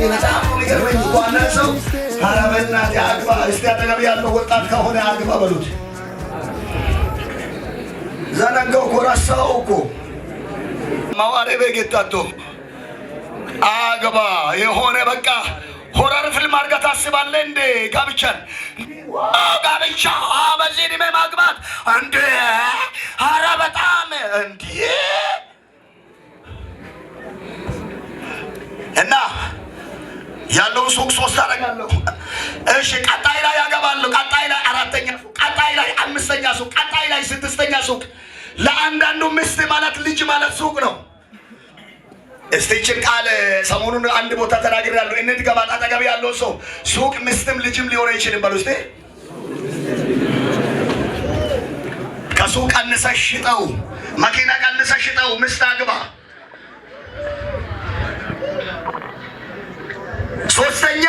እኔ በጣም የሚገርመኝ ዋና ሰው አረበና አግባ እስቲ አጠገብ ያለው ወጣት ከሆነ አግባ በሉት። ዘነጋው እኮ ረሳው እኮ ማዋሬ በጌታቶ አግባ የሆነ በቃ ሆረር ፊልም አድርገህ ታስባለህ እንዴ? ጋብቻን ጋብቻ በዚህ ዕድሜ ማግባት እንዴ? ኧረ በጣም እንዴ! እና ያለው ሱቅ 3 አደርጋለሁ። እሺ ቀጣይ ላይ ያገባለሁ። ቀጣይ ላይ 4ኛ ሱቅ፣ ቀጣይ ላይ 5ኛ ሱቅ፣ ቀጣይ ላይ 6ኛ ሱቅ። ለአንዳንዱ ሚስት ማለት ልጅ ማለት ሱቅ ነው። እስቲ ይህችን ቃል ሰሞኑን አንድ ቦታ ተናግሬያለሁ። እንድገባ አጠገብ ያለው ሰው ሱቅ ሚስትም ልጅም ሊሆን አይችልም በሉ እስቲ። ከሱቅ ቀንሰሽ ሽጠው፣ መኪና ቀንሰሽ ሽጠው፣ ሚስት አግባ። 3ኛ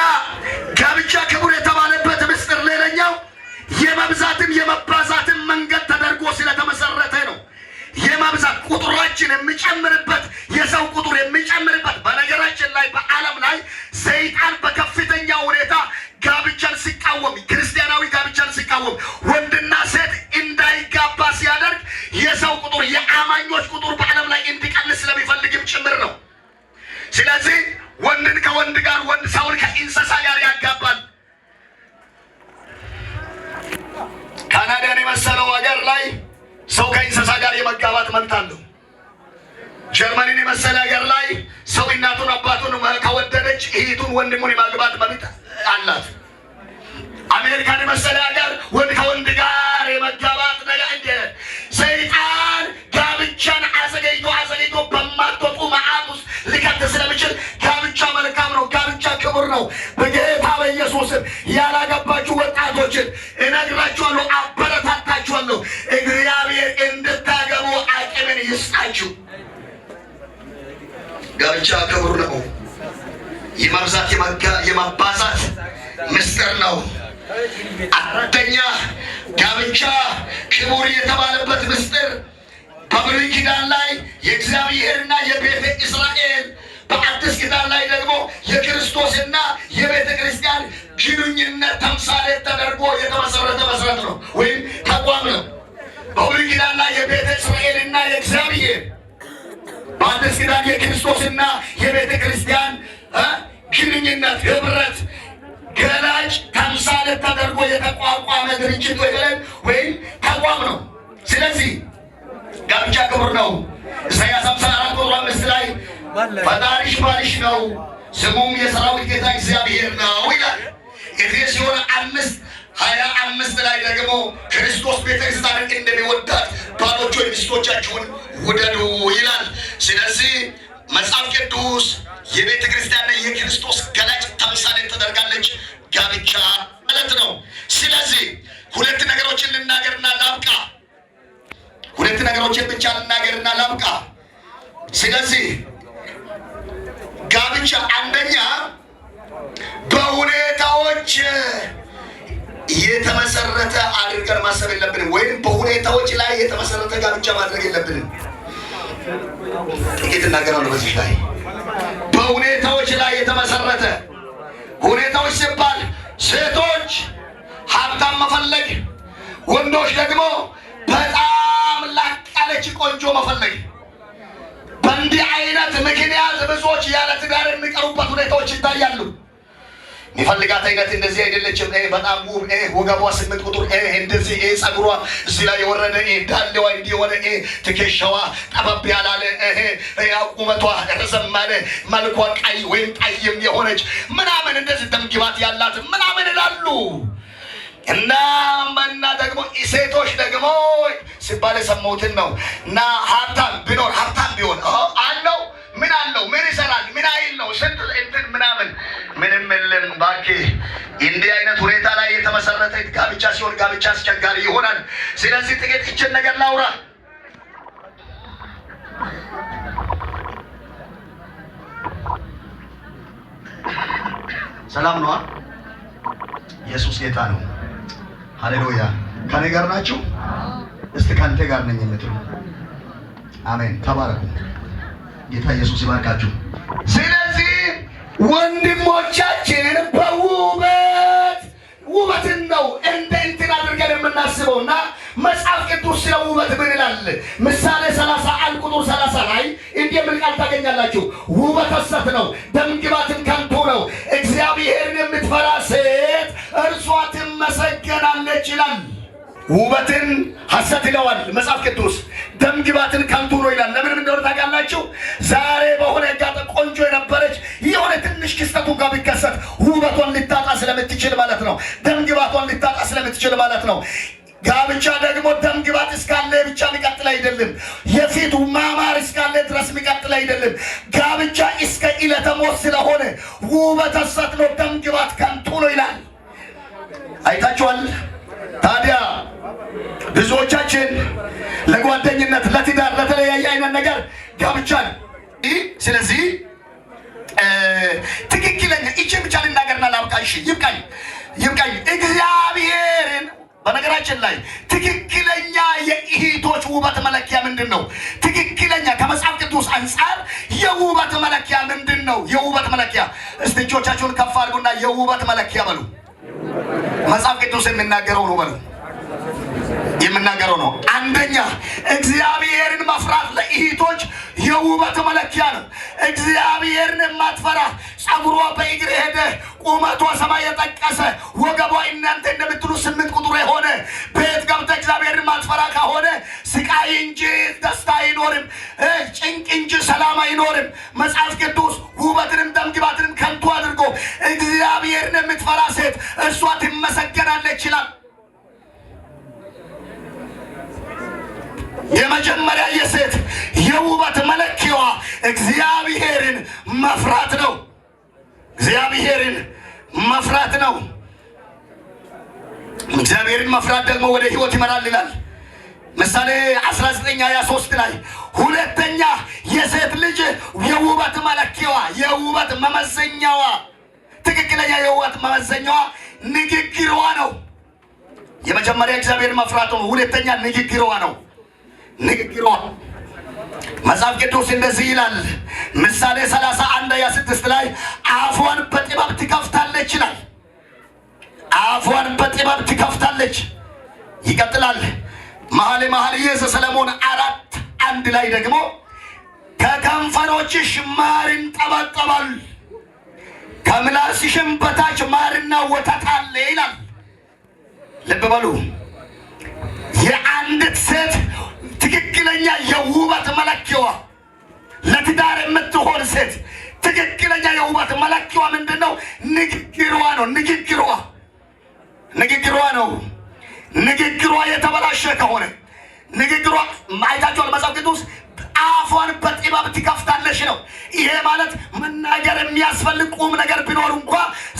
ጋብቻ ክቡር የተባለበት ምስጢር ሌላኛው የመብዛትም የመባዛትም መንገድ ተደርጎ ስለተመሰረተ ነው። የመብዛት ቁጥራችን የሚጨምርበት የሰው ቁጥር የሚጨምርበት። በነገራችን ላይ በዓለም ላይ ሰይጣን በከፍተኛ ሁኔታ ጋብቻን ሲቃወም፣ ክርስቲያናዊ ጋብቻን ሲቃወም፣ ወንድና ሴት እንዳይጋባ ሲያደርግ የሰው ቁጥር የአማኞች ቁጥር በዓለም ላይ እንዲቀንስ ስለሚፈልግም ጭምር ነው። ስለዚህ ወንድን ከወንድ ጋር፣ ወንድ ሰውን ከእንስሳ ጋር ያጋባል። ካናዳን የመሰለው ሀገር ላይ ሰው ከእንስሳ ጋር የመጋባት መብት አለው። ጀርመንን የመሰለ ሀገር ላይ ሰው እናቱን አባቱን ከወደደች እህቱን ወንድሙን የማግባት መብት አላት። አሜሪካን የመሰለ ሀገር ወንድ ከወንድ ጋር የመጋባት ነገር እንደ ሰይጣን ጋብቻን አዘገይቶ በማትወጡ መዓት ውስጥ ሊከት ስለሚችል ጋብቻ መልካም ነው። ጋብቻ ክቡር ነው። በጌታ በኢየሱስም ያላገባችሁ ወጣቶችን እነግራችኋለሁ፣ አበረታታችኋለሁ። እግዚአብሔር እንድታገቡ አቅምን ይስጣችሁ። ጋብቻ ክቡር ነው። የመብዛት የመባዛት ምስጢር ነው። 4ኛ ጋብቻ ክቡር የተባለበት ምስጢር በብሉይ ኪዳን ላይ የእግዚአብሔርና የቤተ እስራኤል፣ በአዲስ ኪዳን ላይ ደግሞ የክርስቶስና የቤተ ክርስቲያን ግንኙነት ተምሳሌት ተደርጎ የተመሰረተ መሰረት ነው ወይም ተቋም ነው። በብሉይ ኪዳን ላይ የቤተ እስራኤልና የእግዚአብሔር፣ በአዲስ ኪዳን የክርስቶስና የቤተ ክርስቲያን ግንኙነት ህብረት ገላጭ ተምሳሌት ተደርጎ የተቋቋመ ድርጅት ወይም ተቋም ነው። ስለዚህ ጋብቻ ክቡር ነው። ኢሳይያስ 54:5 ላይ ፈጣሪሽ ባልሽ ነው፣ ስሙም የሰራዊት ጌታ እግዚአብሔር ነው ይላል። ኤፌሶን 5:25 ላይ ደግሞ ክርስቶስ ቤተክርስቲያንን እንደሚወዳት ባሎች ሆይ ሚስቶቻችሁን ውደዱ ይላል። ስለዚህ መጽሐፍ ቅዱስ የቤተ ክርስቲያንና የክርስቶስ ገላጭ ተምሳሌት ተደርጋለች ጋብቻ ማለት ነው። ስለዚህ 2 ነገሮችን ልናገርና ላብቃ። 2 ነገሮችን ብቻ ልናገርና ላብቃ። ስለዚህ ጋብቻ አንደኛ በሁኔታዎች የተመሰረተ አድርገን ማሰብ የለብንም፣ ወይም በሁኔታዎች ላይ የተመሰረተ ጋብቻ ማድረግ የለብንም። ጥቂት እናገራለሁ በዚህ ላይ። በሁኔታዎች ላይ የተመሰረተ ሁኔታዎች ሲባል ሴቶች ሀብታም መፈለግ፣ ወንዶች ደግሞ በጣም ላቅ ያለች ቆንጆ መፈለግ። በእንዲህ አይነት ምክንያት ብዙዎች ያለ ትዳር የሚቀሩበት ሁኔታዎች ይታያሉ። የሚፈልጋት አይነት እንደዚህ አይደለችም፣ በጣም ውብ፣ ወገቧ 8 ቁጥር፣ እንደዚህ ጸጉሯ እዚህ ላይ የወረደ፣ ዳሌዋ እንዲሆነ፣ ትከሻዋ ጠበብ ያላለ፣ ቁመቷ ረዘም ያለ፣ መልኳ ቀይ ወይም ጠይም የሆነች ምናምን፣ እንደዚህ ደምግባት ያላት ምናምን ይላሉ። እና ደግሞ ሴቶች ደግሞ ሲባል የሰማሁትን ነው። እና ሀብታም ቢሆን አለው ምን አለው? ምን ይሰራል? ምን አይል ነው? ስንት እንትን ምናምን ምንም የለም። እባክህ እንዲህ አይነት ሁኔታ ላይ የተመሰረተ ጋብቻ ሲሆን ጋብቻ አስቸጋሪ ይሆናል። ስለዚህ ጥቂት ይችን ነገር ላውራ። ሰላም ነው። ኢየሱስ ጌታ ነው። ሃሌሉያ። ከኔ ጋር ናችሁ? እስቲ ካንተ ጋር ነኝ የምትሉ አሜን። ተባረኩ። ጌታ ኢየሱስ ይባርካችሁ። ስለዚህ ወንድሞቻችን ውበትን ነው እንደ እንትን አድርገን የምናስበውና መጽሐፍ ቅዱስ ስለ ውበት ምን ይላል? ምሳሌ 31 ቁጥር 30 ላይ እንዲህ የሚል ቃል ታገኛላችሁ። ውበት ሐሰት ነው፣ ደምግባትም ከንቱ ነው። እግዚአብሔርን የምትፈራ ሴት እርሷ ትመሰገናለች ይላል። ውበትን ሐሰት ይለዋል መጽሐፍ ቅዱስ። ደምግባትን ከንቱ ነው ይላል። ለምን እንደሆነ ታውቃላችሁ? ዛሬ በሆነ ጋር ቆንጆ የነበረች የሆነ ትንሽ ክስተቱ ጋር ቢከሰት ውበቷን ልታጣ ስለምትችል ማለት ነው። ደምግባቷን ልታጣ ስለምትችል ማለት ነው። ጋብቻ ደግሞ ደምግባት እስካለ ብቻ የሚቀጥል አይደለም። የፊቱ ማማር እስካለ ድረስ የሚቀጥል አይደለም። ጋብቻ እስከ ዕለተ ሞት ስለሆነ ውበት ሐሰት ነው፣ ደምግባት ከንቱ ነው ይላል። አይታችኋል? ታዲያ ብዙዎቻችን ለጓደኝነት፣ ለትዳር፣ ለተለያየ አይነት ነገር ጋብቻን ስለዚህ ትክክለኛ እቺ ብቻ ልናገርና ላብቃሽ ይብቃኝ። እግዚአብሔርን በነገራችን ላይ ትክክለኛ የእህቶች ውበት መለኪያ ምንድን ነው? ትክክለኛ ከመጽሐፍ ቅዱስ አንጻር የውበት መለኪያ ምንድን ነው? የውበት መለኪያ እስቲ እጆቻችሁን ከፍ አድርጉና የውበት መለኪያ በሉ። መጽሐፍ ቅዱስ የሚናገረው ነው በሉ። የምናገረው ነው። አንደኛ እግዚአብሔርን መፍራት ለእህቶች የውበት መለኪያ ነው። እግዚአብሔርን የማትፈራ ጸጉሯ በእግር ሄደ፣ ቁመቷ ሰማይ የጠቀሰ፣ ወገቧ እናንተ እንደምትሉ 8 ቁጥር የሆነ ቤት ገብተ እግዚአብሔርን ማትፈራ ከሆነ ስቃይ እንጂ ደስታ አይኖርም፣ ጭንቅ እንጂ ሰላም አይኖርም። መጽሐፍ ቅዱስ ውበትንም ደምግባትንም ከንቱ አድርጎ እግዚአብሔርን የምትፈራ ሴት እሷ ትመሰገናለች ይላል። የመጀመሪያ የሴት የውበት መለኪያዋ እግዚአብሔርን መፍራት ነው። እግዚአብሔርን መፍራት ነው። እግዚአብሔርን መፍራት ደግሞ ወደ ሕይወት ይመራል ይላል ምሳሌ 19:23 ላይ። ሁለተኛ የሴት ልጅ የውበት መለኪያዋ የውበት መመዘኛዋ ትክክለኛ የውበት መመዘኛዋ ንግግሯ ነው። የመጀመሪያ እግዚአብሔርን መፍራት ነው። ሁለተኛ ንግግሯ ነው። ንግግሯ መጽሐፍ ቅዱስ እንደዚህ ይላል ምሳሌ 31:26 ላይ አፏን በጥበብ ትከፍታለች ይላል። አፏን በጥበብ ትከፍታለች። ይቀጥላል መኃልየ ዘሰሎሞን 4:1 ላይ ደግሞ ከከንፈሮችሽ ማር ይንጠባጠባል፣ ከምላስሽም በታች ማርና ወተት አለ ይላል። ልብ በሉ። የአንዲት ሴት ትክክለኛ የውበት መለኪያዋ ለትዳር የምትሆን ሴት ትክክለኛ የውበት መለኪያዋ ምንድነው? ንግግሯ ነው። ንግግሯ ነው። ንግግሯ የተበላሸ ከሆነ ንግግሯ አይታችኋል መጽሐፍ ቅዱስ አፏን በጥበብ ትከፍታለች ነው። ይሄ ማለት መናገር የሚያስፈልግ ቁም ነገር ቢኖር እንኳ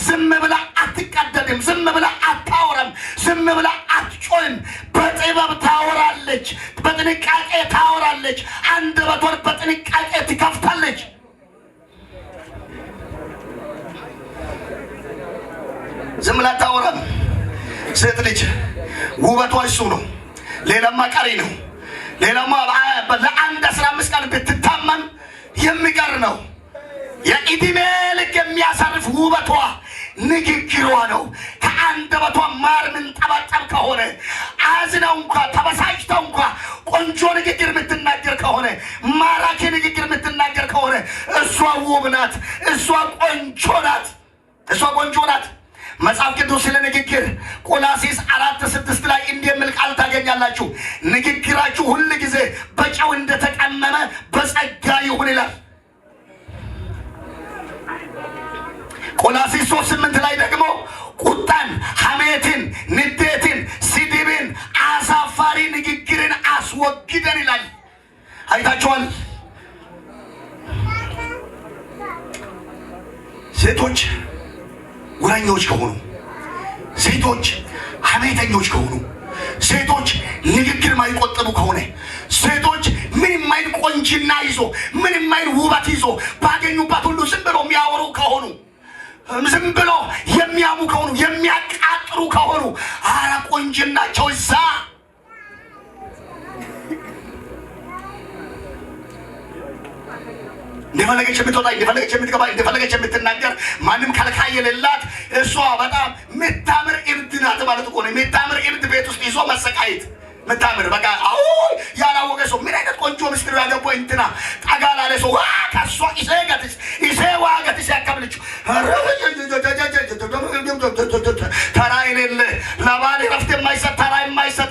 ዝም ብላ አትቀደድም፣ ዝም ብላ አታወራም፣ ዝም ብላ አትጮህም። በጥበብ ታወራለች፣ በጥንቃቄ ታወራለች፣ አንደበቷን በጥንቃቄ ትከፍታለች። ዝም ብላ አታወራም። ሴት ልጅ ውበቷ እሱ ነው። ሌላማ ቀሪ ነው። ሌላማ ለአንድ 15 ቀን ብትታመም የሚቀር ነው። የዕድሜ ልክ የሚያሳርፍ ውበቷ ንግግሯ ነው። ከአንደበቷ ማር ምንጠባጠብ ከሆነ አዝነው እንኳ ተበሳጭተው እንኳ ቆንጆ ንግግር የምትናገር ከሆነ ማራኪ ንግግር የምትናገር ከሆነ እሷ ውብ ናት። እሷ ቆንጆ ናት። መጽሐፍ ቅዱስ ስለ ንግግር ቆላስይስ 4:6 ላይ እንዲህ የሚል ቃል ታገኛላችሁ። ንግግራችሁ ሁል ጊዜ በጨው እንደተቀመመ በጸጋ ይሁን ይላል። ቆላስይስ 3:8 ላይ ደግሞ ቁጣን፣ ሐሜትን፣ ንዴትን፣ ስድብን፣ አሳፋሪ ንግግርን አስወግደን ይላል። አይታችኋል። ሴቶች ጉረኞች ከሆኑ፣ ሴቶች ሐሜተኞች ከሆኑ፣ ሴቶች ንግግር ማይቆጠቡ ከሆነ፣ ሴቶች ምንም አይል ቆንጅና ይዞ ምንም አይል ውበት ይዞ ባገኙባት ሁሉ ዝም ብሎ የሚያወሩ ከሆኑ፣ ዝም ብሎ የሚያሙ ከሆኑ፣ የሚያቃጥሩ ከሆኑ አረ ቆንጅናቸው እዛ እንደፈለገች የምትወጣ እንደፈለገች የምትገባ እንደፈለገች የምትናገር ማንም ከልካይ የሌላት እሷ በጣም የምታምር እብድ ናት ማለት እኮ ነው። የምታምር እብድ ቤት ውስጥ ይዞ መሰቃየት ምታምር በቃ አዎ ያላወቀ ሰው ምን አይነት ቆንጆ ምስጢር ያገባው እንትና ጠጋ ላለ ሰው ከሷ ዋገትስ ያከብልች ተራ የሌለ ለባል ረፍት የማይሰጥ ተራ የማይሰጥ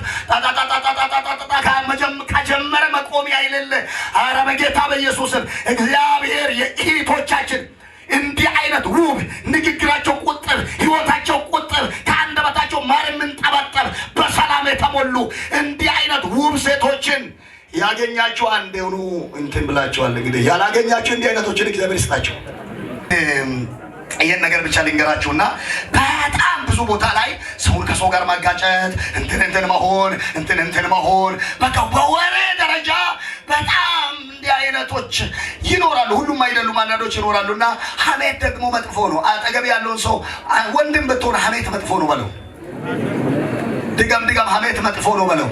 ከጀመረ መቆሚያ የሌለ ኧረ በጌታ በኢየሱስም እግዚአብሔር የእህቶቻችን እንዲህ አይነት ውብ ንግግራቸው ቁጥብ ህይወታቸው ቁጥብ ከአንደበታቸው ማር የምንጠበጠብ በሰላም የተሞሉ እንዲህ አይነት ውብ ሴቶችን ያገኛችሁ አንድ የሆኑ እንትን ብላችኋል። እንግዲህ ያላገኛችሁ እንዲህ አይነቶችን እግዚአብሔር ይስጣቸው። ይህን ነገር ብቻ ልንገራችሁና በጣም ብዙ ቦታ ላይ ሰውን ከሰው ጋር ማጋጨት እንትን መሆን በቃ በወሬ ደረጃ በጣም እንዲህ አይነቶች ይኖራሉ። ሁሉም አይደሉም፣ አንዳንዶች ይኖራሉና ሐሜት ደግሞ መጥፎ ነው። አጠገብ ያለውን ሰው ወንድም ብትሆን ሐሜት መጥፎ ነው በለው። ድገም ሐሜት መጥፎ ነው በለው።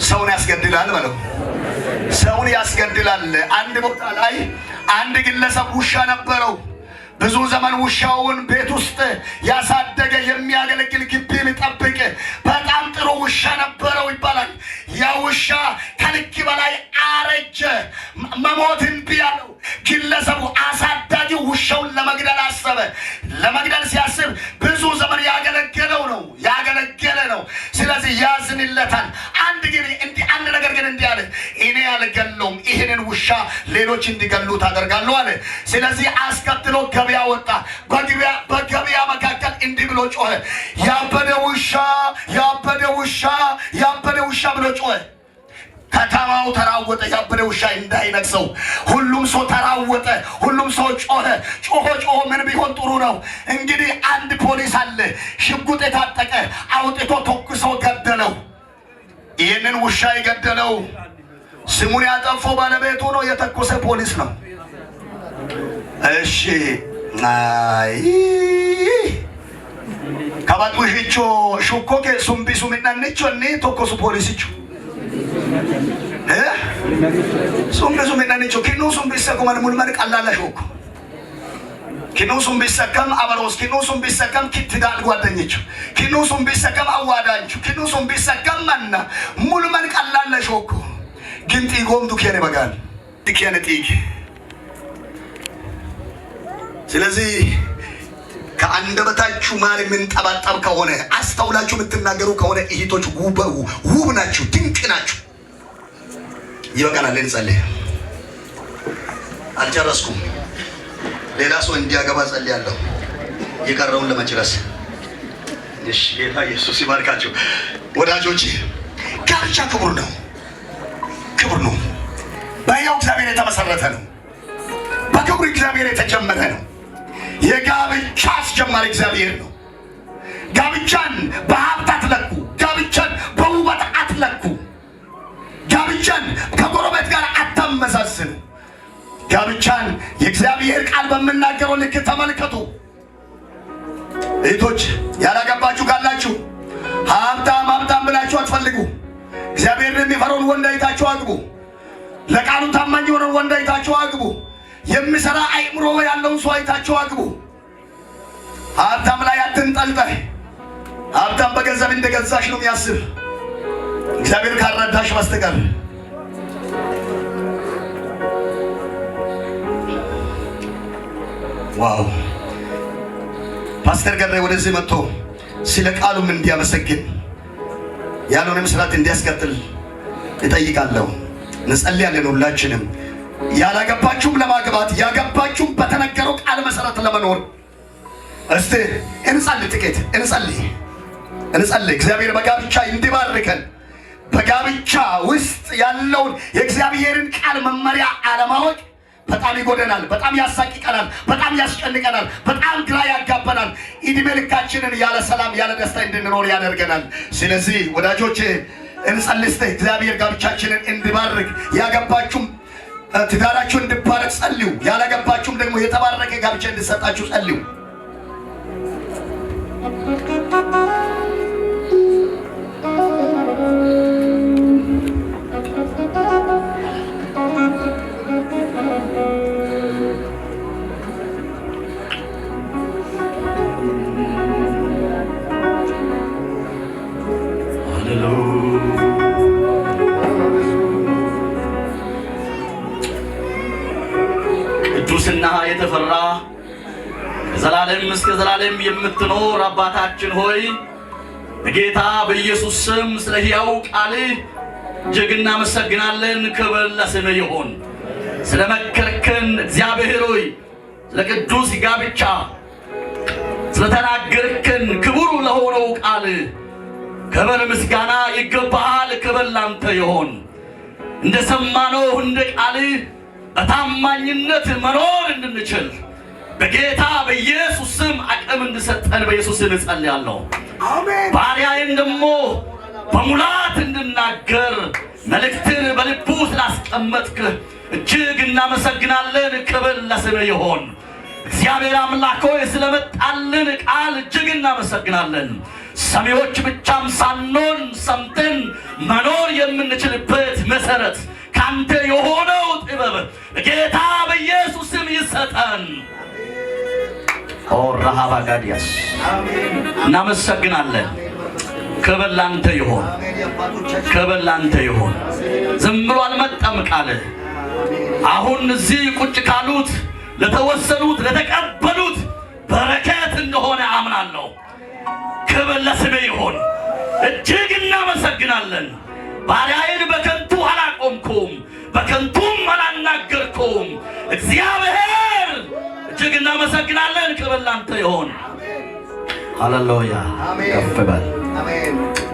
ሰውን ያስገድላል በለው። ሰውን ያስገድላል። አንድ ቦታ ላይ አንድ ግለሰብ ውሻ ነበረው። ብዙ ዘመን ውሻውን ቤት ውስጥ ያሳደገ የሚያገለግል ግቢ የሚጠብቅ በጣም ጥሩ ውሻ ነበረው ይባላል። ያ ውሻ ከልክ በላይ አረጀ፣ መሞት እምቢ አለው። ግለሰቡ አሳዳጊው ውሻውን ለመግደል አሰበ። ለመግደል ሲያስብ ብዙ ዘመን ያገለገለ ነው። ስለዚህ ያዝንለታል። አንድ ነገር ግን እንዲህ አለ፣ እኔ አልገለውም፣ ይህንን ውሻ ሌሎች እንዲገሉት አደርጋለሁ አለ። ስለዚህ አስከትሎ ገበያ ወጣ። በገበያ መካከል እንዲህ ብሎ ጮኸ፣ ያበደ ውሻ ብሎ ጮኸ። ከተማው ተራወጠ። ያበደ ውሻ እንዳይነክሰው ሁሉም ሰው ተራወጠ። ሁሉም ሰው ጮኸ። ምን ቢሆን ጥሩ ነው? እንግዲህ አንድ ፖሊስ አለ፣ ሽጉጥ የታጠቀ አውጥቶ ተኩሶ ገደለው። ይህንን ውሻ የገደለው ስሙን ያጠፋው ባለቤቱ ነው፣ የተኮሰ ፖሊስ ነው። እሺ ከባጡሽቾ ሹኮኬ ሱምቢሱ ሚናንቾ ኒ ተኮሱ ፖሊስቹ ሱምቢሱ ሚናንቾ ኪኑ ሱምቢሰኩ ሙልመን ቀላላ ሾኩ ኪኑ ሱምቢሰከም አበሮስ ኪኑ ሱምቢሰከም ክትዳል ጓደኞቹ ኪኑ ሱምቢሰከም አዋዳንቹ ኪኑ ሱምቢሰከም ማና ሙልመን ቀላላ ሾኩ ግን ጢጎም ዱኬነ በጋል ዲኬነ ጢግ። ስለዚህ ከአንደበታችሁ ማር የምንጠባጠብ ከሆነ አስተውላችሁ የምትናገሩ ከሆነ እህቶች ውብ ናችሁ፣ ድንቅ ናችሁ። ይበቃናል። እንጸልይ። አልጨረስኩም። ሌላ ሰው እንዲያገባ ጸልያለሁ የቀረውን ለመጨረስ። እሺ፣ ጌታ ኢየሱስ ይባርካችሁ ወዳጆች። ጋብቻ ክቡር ነው። በሕያው እግዚአብሔር የተመሰረተ ነው። በክብሩ እግዚአብሔር የተጀመረ ነው። የጋብቻ አስጀማሪ እግዚአብሔር ነው። ጋብቻን በሀብት አትለኩ። ጋብቻን በውበት አትለኩ። ጋብቻን ከጎረቤት ጋር አታመሳስሉ። ጋብቻን የእግዚአብሔር ቃል በምናገረው ልክ ተመልከቱ። እህቶች ያላገባችሁ ካላችሁ ሀብታም ብላችሁ አትፈልጉ። እግዚአብሔርን የሚፈራውን ወንድ አይታችሁ አግቡ። ለቃሉ ታማኝ የሆነውን ወንድ አይታችሁ አግቡ። የሚሰራ አእምሮ ያለውን ሰው አይታችሁ አግቡ። ሀብታም ላይ አትንጠልጠል። ሀብታም በገንዘብ እንደገዛሽ ነው የሚያስብ እግዚአብሔር ካልረዳሽ በስተቀር። ዋው! ፓስተር ገሬ ወደዚህ መጥቶ ስለ ቃሉም እንዲያመሰግን ያለውንም ስራት እንዲያስቀጥል እጠይቃለሁ። እንጸልያለን ሁላችንም። ያላገባችሁም ለማግባት ያገባችሁም በተነገረው ቃል መሰረት ለመኖር እስቲ እንጸልይ። ጥቂት እንጸልይ። እግዚአብሔር በጋብቻ እንዲባርከን። በጋብቻ ውስጥ ያለውን የእግዚአብሔርን ቃል መመሪያ አለማወቅ በጣም ይጎደናል፣ በጣም ያሳቅቀናል፣ በጣም ያስጨንቀናል፣ በጣም ግራ ያጋባናል። እድሜ ልካችንን ያለ ሰላም ያለ ደስታ እንድንኖር ያደርገናል። ስለዚህ ወዳጆቼ እንጸልይ። እግዚአብሔር ጋብቻችንን እንዲባርክ፣ ያገባችሁም ትዳራችሁ እንዲባረክ ጸልዩ። ያላገባችሁም ደግሞ የተባረከ ጋብቻ እንዲሰጣችሁ ጸልዩ። የተወራ ዘላለም እስከ ዘላለም የምትኖር አባታችን ሆይ በጌታ በኢየሱስ ስም ስለ ሕያው ቃልህ እጅግ እናመሰግናለን። ክብር ለስምህ ይሁን። ስለ መከርከን እግዚአብሔር ሆይ ለቅዱስ ጋብቻ ስለተናገርከን ክቡር ለሆነው ቃል ክብር ምስጋና ይገባሃል። ክብር ላንተ ይሁን። እንደሰማነው እንደ ቃልህ በታማኝነት መኖር እንድንችል በጌታ በኢየሱስ ስም አቅም እንድሰጠን በኢየሱስ ስም ጸልያለሁ። አሜን። ባሪያዬን ደግሞ በሙላት እንድናገር መልእክትን በልቡ ስላስቀመጥክ እጅግ እናመሰግናለን። ክብር ለስምህ ይሁን። እግዚአብሔር አምላክ ሆይ ስለመጣልን ቃል እጅግ እናመሰግናለን። ሰሚዎች ብቻም ሳንሆን ሰምተን መኖር የምንችልበት መሰረት ካንተ የሆነው ጥበብ በጌታ በኢየሱስ ስም ይሰጠን። ኦራሃባ ጋዲያስ እናመሰግናለን። ክብር ላንተ ይሁን። ክብር ላንተ ይሁን። ዝም ብሎ አልመጣም ቃልህ። አሁን እዚህ ቁጭ ካሉት ለተወሰኑት ለተቀበሉት በረከት እንደሆነ አምናለሁ። ክብር ለስምህ ይሁን። እጅግ እናመሰግናለን። ባሪያዬን በከንቱ አላቆምኩም፣ በከንቱም አላናገርኩም። እግዚአብሔር እጅግ እናመሰግናለን። ክብር ላንተ ይሁን። ሃሌሉያ። ከፍ በል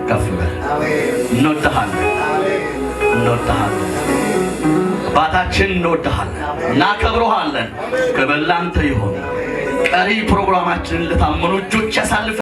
ከፍ በል። እንወድሃለን እንወድሃለን አባታችን፣ እንወድሃለን እናከብረሃለን። ክብር ላንተ ይሁን። ቀሪ ፕሮግራማችንን ለታመኑ እጆች ያሳልፍ።